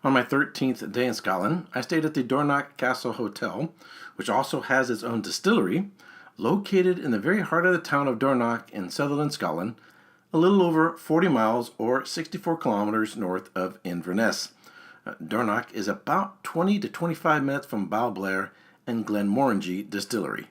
On my 13th day in Scotland, I stayed at the Dornoch Castle Hotel, which also has its own distillery, located in the very heart of the town of Dornoch in Sutherland, Scotland, a little over 40 miles or 64 kilometers north of Inverness. Dornoch is about 20 to 25 minutes from Balblair and Glenmorangie Distillery.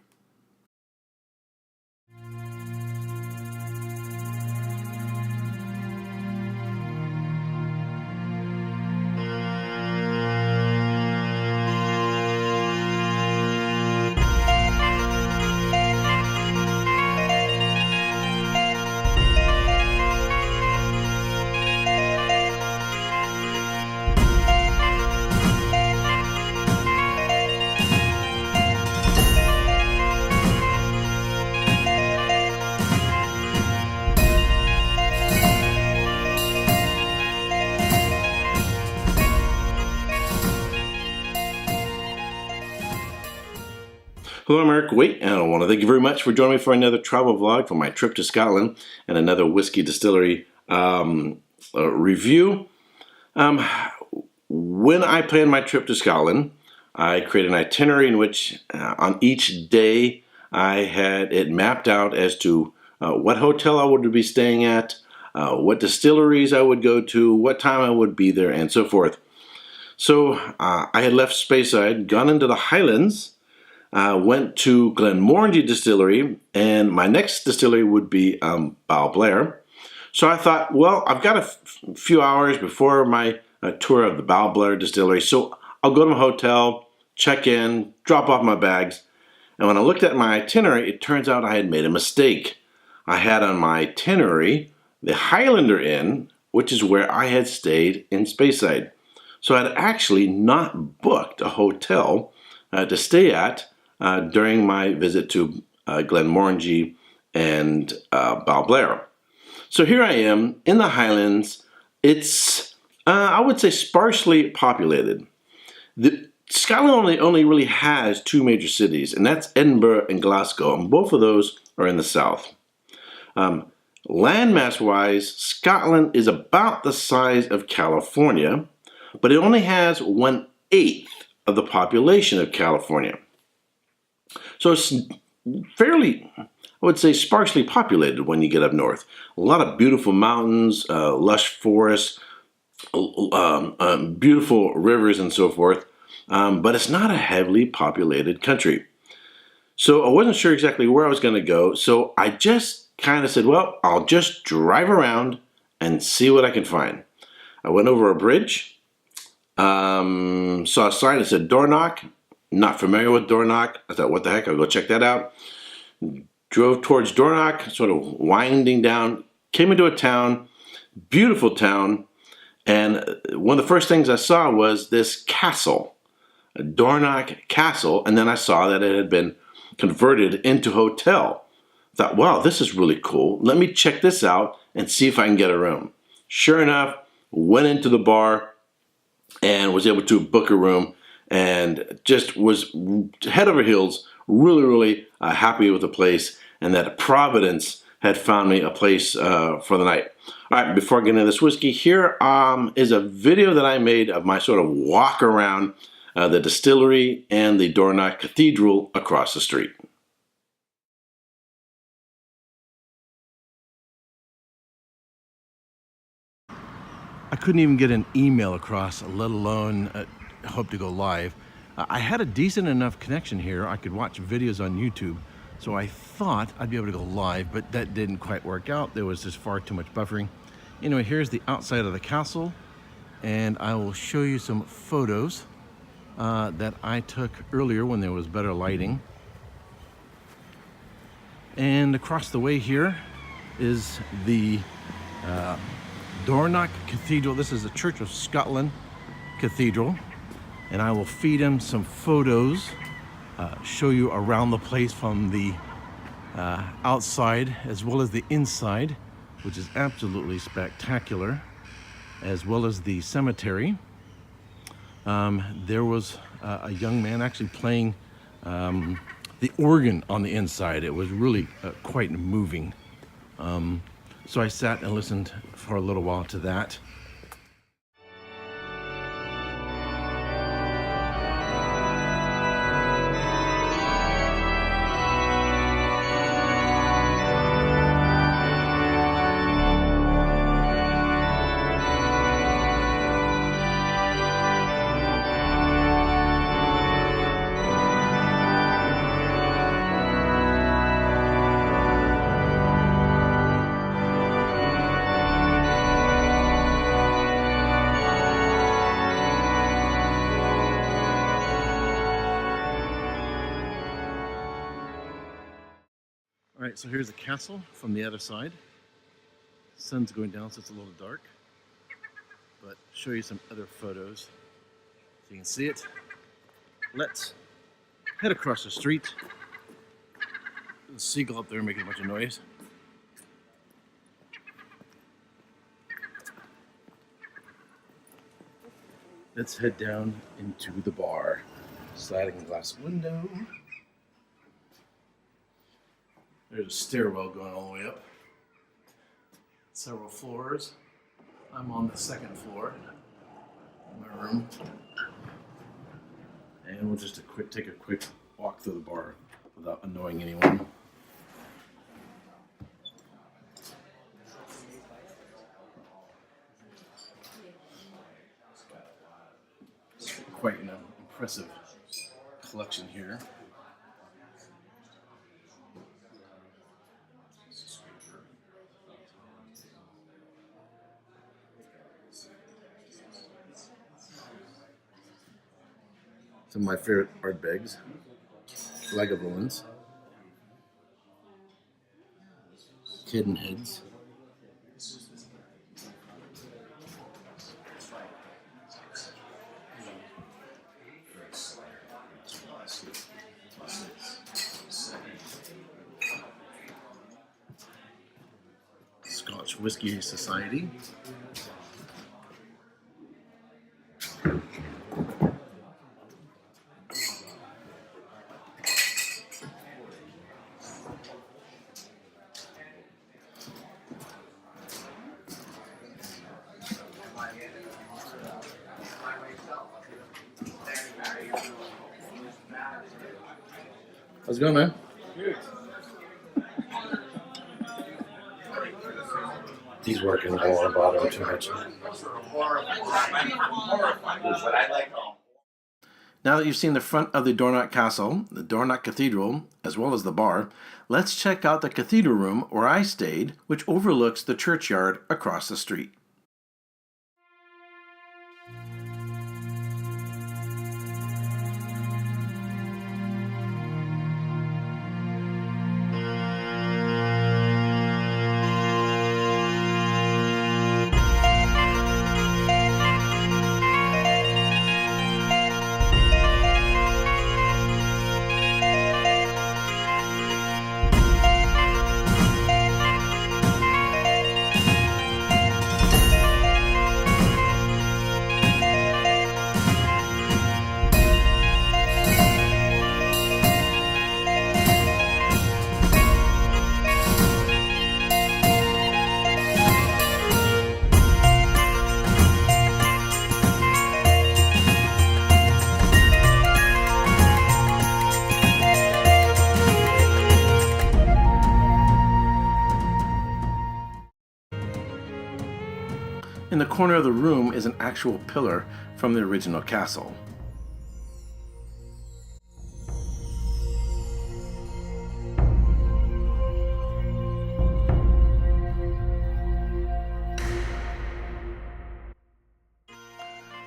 Hello, I'm Erik, and I want to thank you very much for joining me for another travel vlog for my trip to Scotland and another whiskey distillery review. When I planned my trip to Scotland, I created an itinerary in which on each day I had it mapped out as to what hotel I would be staying at, what distilleries I would go to, what time I would be there, and so forth. So I had left Speyside, gone into the Highlands, went to Glenmorangie Distillery, and my next distillery would be Balblair. So I thought, well, I've got a few hours before my tour of the Balblair Distillery, so I'll go to my hotel, check in, drop off my bags. And when I looked at my itinerary, it turns out I had made a mistake. I had on my itinerary the Highlander Inn, which is where I had stayed in Speyside. So I'd actually not booked a hotel to stay at during my visit to Glenmorangie and Balblair. So here I am in the Highlands. It's, I would say, sparsely populated. Scotland only really has two major cities, and that's Edinburgh and Glasgow, and both of those are in the south. Landmass-wise, Scotland is about the size of California, but it only has 1/8 of the population of California. So it's fairly, I would say, sparsely populated when you get up north. A lot of beautiful mountains, lush forests, beautiful rivers and so forth, but it's not a heavily populated country. So I wasn't sure exactly where I was going to go, so I just kind of said, well, I'll just drive around and see what I can find. I went over a bridge, saw a sign that said Dornoch. Not familiar with Dornoch. I thought, what the heck, I'll go check that out. Drove towards Dornoch, sort of winding down, came into a town, beautiful town, and one of the first things I saw was this castle, Dornoch Castle, and then I saw that it had been converted into a hotel. I thought, wow, this is really cool. Let me check this out and see if I can get a room. Sure enough, went into the bar and was able to book a room, and just was head over heels, really happy with the place, and that Providence had found me a place for the night. All right, before I get into this whiskey, here is a video that I made of my sort of walk around the distillery and the Dornoch Cathedral across the street. I couldn't even get an email across, let alone hope to go live. I had a decent enough connection here. I could watch videos on YouTube, so I thought I'd be able to go live, but that didn't quite work out. There was just far too much buffering. Anyway, here's the outside of the castle, and I will show you some photos that I took earlier when there was better lighting. And across the way here is the Dornoch Cathedral. This is the Church of Scotland Cathedral, and I will feed him some photos, show you around the place from the outside as well as the inside, which is absolutely spectacular, as well as the cemetery. There was a young man actually playing the organ on the inside. It was really quite moving. So I sat and listened for a little while to that. Alright, so here's the castle from the other side. Sun's going down, so it's a little dark. But show you some other photos so you can see it. Let's head across the street. There's a seagull up there making a bunch of noise. Let's head down into the bar. Sliding glass window. There's a stairwell going all the way up. Several floors. I'm on the second floor in my room. And we'll just take a quick walk through the bar without annoying anyone. Quite an impressive collection here. Some of my favorite art bags, Lagavulins, hidden heads, Scotch Whisky Society. How's it going, man? Good. He's working. I don't want to bother him too much. Now that you've seen the front of the Dornoch Castle, the Dornoch Cathedral, as well as the bar, let's check out the Cathedral room where I stayed, which overlooks the churchyard across the street. In the corner of the room is an actual pillar from the original castle.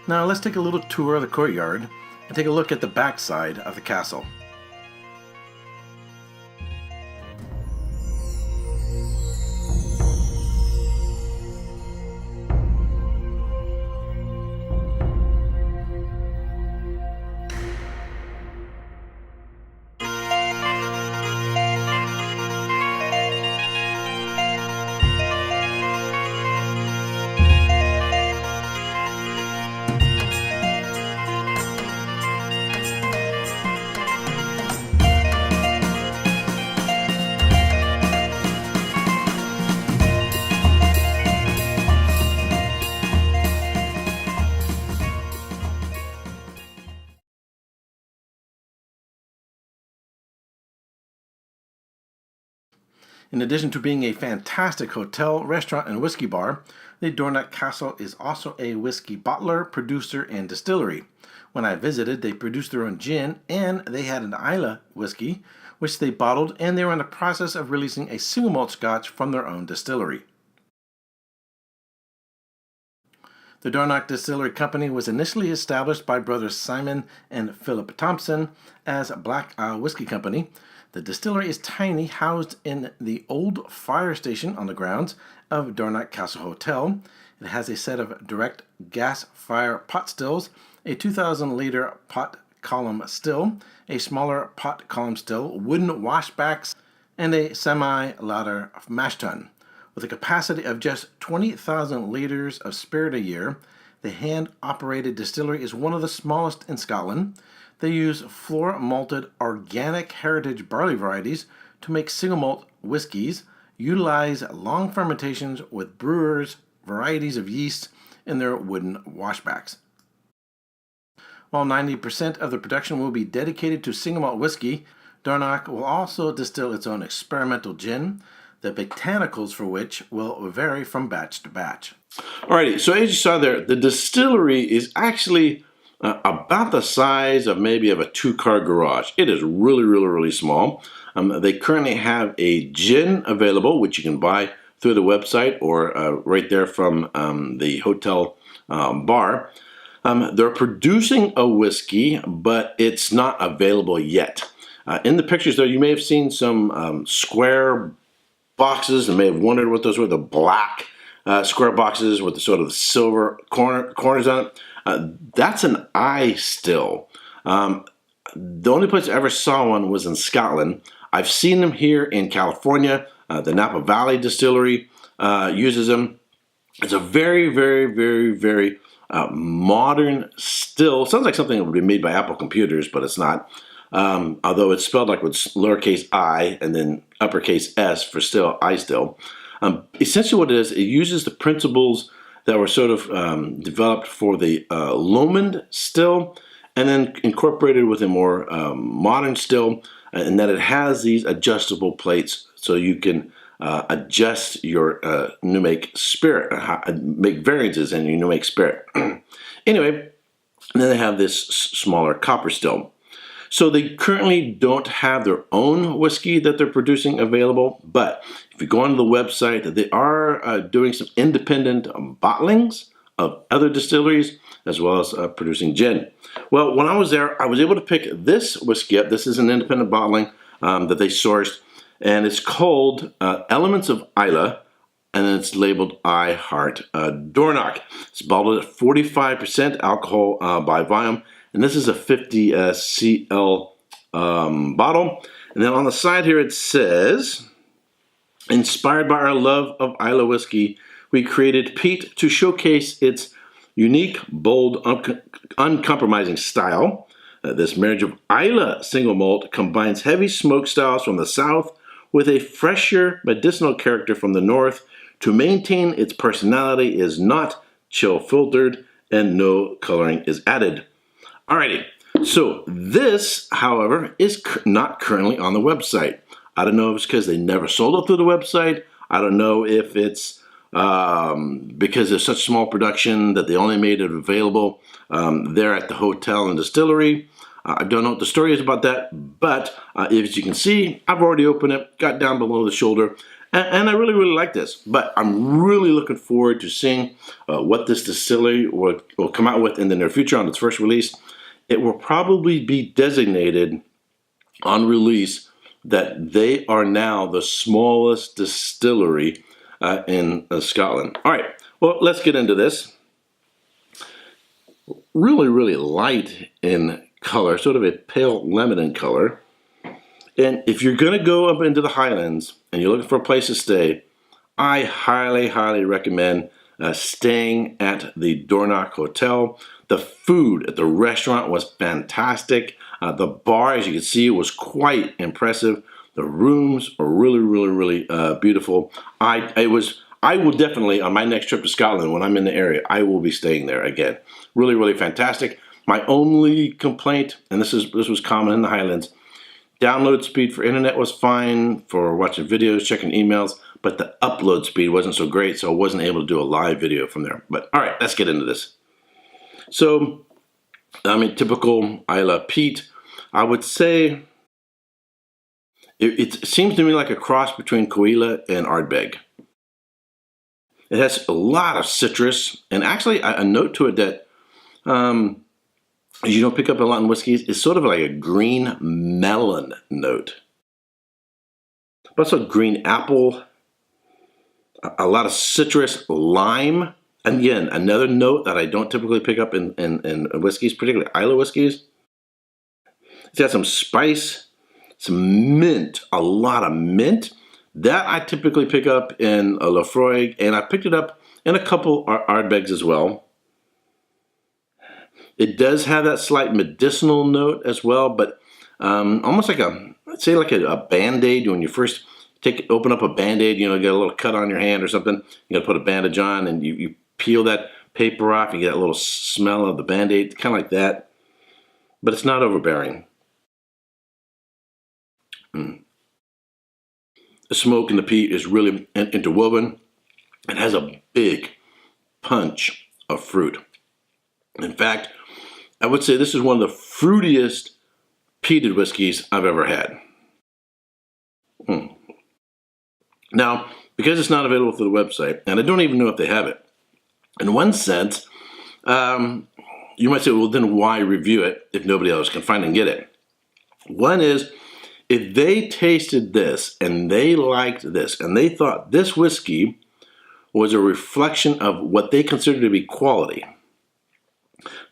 Now let's take a little tour of the courtyard and take a look at the back side of the castle. In addition to being a fantastic hotel, restaurant, and whiskey bar, the Dornoch Castle is also a whiskey bottler, producer, and distillery. When I visited, they produced their own gin, and they had an Islay whiskey, which they bottled, and they were in the process of releasing a single malt scotch from their own distillery. The Dornoch Distillery Company was initially established by brothers Simon and Philip Thompson as Black Isle Whiskey Company. The distillery is tiny, housed in the old fire station on the grounds of Dornoch Castle Hotel. It has a set of direct gas fire pot stills, a 2,000-liter pot column still, a smaller pot column still, wooden washbacks, and a semi-ladder mash tun. With a capacity of just 20,000 liters of spirit a year, the hand-operated distillery is one of the smallest in Scotland. They use floor-malted organic heritage barley varieties to make single malt whiskies, utilize long fermentations with brewers' varieties of yeast in their wooden washbacks. While 90% of the production will be dedicated to single malt whiskey, Dornoch will also distill its own experimental gin, the botanicals for which will vary from batch to batch. Alrighty, so as you saw there, the distillery is actually about the size of maybe of a two-car garage. It is really, really, really small. They currently have a gin available, which you can buy through the website or right there from the hotel bar. They're producing a whiskey, but it's not available yet. In the pictures there, you may have seen some square boxes and may have wondered what those were, the black square boxes with the sort of silver corners on it. That's an eye still. The only place I ever saw one was in Scotland. I've seen them here in California. The Napa Valley Distillery uses them. It's a very, very, very, very modern still. Sounds like something that would be made by Apple computers, but it's not. Although it's spelled like with lowercase I and then uppercase S for still, I still. Essentially what it is, it uses the principles that were sort of developed for the Lomond still and then incorporated with a more modern still, and that it has these adjustable plates so you can adjust your new make spirit, make variances in your new make spirit. Anyway, and then they have this smaller copper still. So they currently don't have their own whiskey that they're producing available, but if you go onto the website, they are doing some independent bottlings of other distilleries, as well as producing gin. Well, when I was there, I was able to pick this whiskey up. This is an independent bottling that they sourced, and it's called Elements of Islay, and it's labeled I Heart Dornoch. It's bottled at 45% alcohol by volume, and this is a 50 cl bottle. And then on the side here it says, inspired by our love of Islay whiskey, we created peat to showcase its unique, bold, uncompromising style. This marriage of Islay single malt combines heavy smoke styles from the south with a fresher medicinal character from the north. To maintain its personality is not chill filtered and no coloring is added. Alrighty, so this, however, is not currently on the website. I don't know if it's because they never sold it through the website. I don't know if it's because it's such small production that they only made it available there at the hotel and distillery. I don't know what the story is about that, but as you can see, I've already opened it, got down below the shoulder, and I really, really like this. But I'm really looking forward to seeing what this distillery will come out with in the near future on its first release. It will probably be designated on release that they are now the smallest distillery in Scotland. All right, well, let's get into this. Really, really light in color, sort of a pale lemon in color. And if you're going to go up into the Highlands and you're looking for a place to stay, I highly, highly recommend staying at the Dornoch Hotel. The food at the restaurant was fantastic. The bar, as you can see, was quite impressive. The rooms are really, really, really beautiful. I will definitely, on my next trip to Scotland, when I'm in the area, I will be staying there again. Really, really fantastic. My only complaint, and this was common in the Highlands, download speed for internet was fine for watching videos, checking emails, but the upload speed wasn't so great, so I wasn't able to do a live video from there. But all right, let's get into this. So, I mean, typical Islay peat, I would say it seems to me like a cross between Coila and Ardbeg. It has a lot of citrus, and actually a note to it that you don't pick up a lot in whiskeys. It's sort of like a green melon note. but also green apple, a lot of citrus, lime. And again, another note that I don't typically pick up in whiskeys, particularly Islay whiskeys. It's got some spice, some mint, a lot of mint. That I typically pick up in a Laphroaig, and I picked it up in a couple Ardbegs as well. It does have that slight medicinal note as well, but almost like a Band-Aid. When you first open up a Band-Aid, you get a little cut on your hand or something, you gotta put a bandage on, and you peel that paper off, you get that little smell of the Band-Aid, kind of like that, but it's not overbearing. The smoke and the peat is really interwoven. It has a big punch of fruit. In fact, I would say this is one of the fruitiest peated whiskeys I've ever had. Now, because it's not available through the website, and I don't even know if they have it, in one sense, you might say, well, then why review it if nobody else can find and get it? One is, if they tasted this and they liked this and they thought this whiskey was a reflection of what they consider to be quality,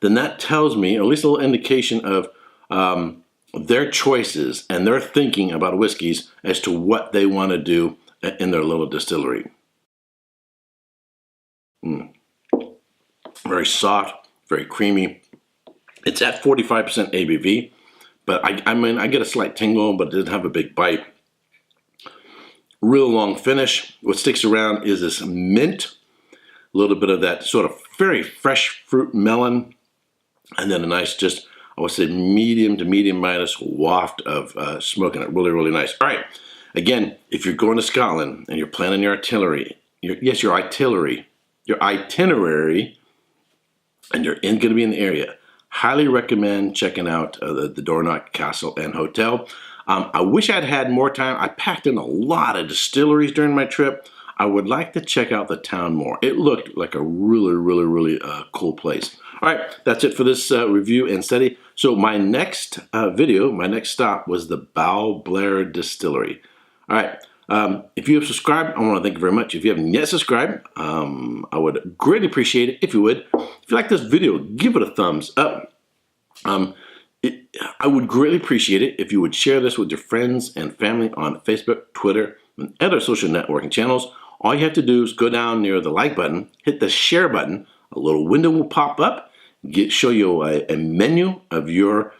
then that tells me, or at least a little indication of their choices and their thinking about whiskeys as to what they want to do in their little distillery. Very soft, very creamy. It's at 45% ABV. But I get a slight tingle, but it doesn't have a big bite. Real long finish. What sticks around is this mint, a little bit of that sort of very fresh fruit melon, and then a nice, just, I would say, medium to medium minus waft of smoke in it. Really, really nice. All right. Again, if you're going to Scotland and you're planning your itinerary, and you're going to be in the area, highly recommend checking out the Dornoch Castle and Hotel. I wish I'd had more time. I packed in a lot of distilleries during my trip. I would like to check out the town more. It looked like a really, really, really cool place. All right, that's it for this review and study. So my next my next stop was the Balblair Distillery. All right, if you have subscribed, I want to thank you very much. If you haven't yet subscribed, I would greatly appreciate it if you would. If you like this video, give it a thumbs up. I would greatly appreciate it if you would share this with your friends and family on Facebook, Twitter, and other social networking channels. All you have to do is go down near the like button, hit the share button, a little window will pop up, show you a menu of your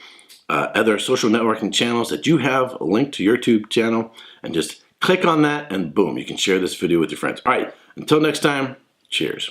other social networking channels that you have linked to your YouTube channel, and just click on that and boom, you can share this video with your friends. All right, until next time, cheers.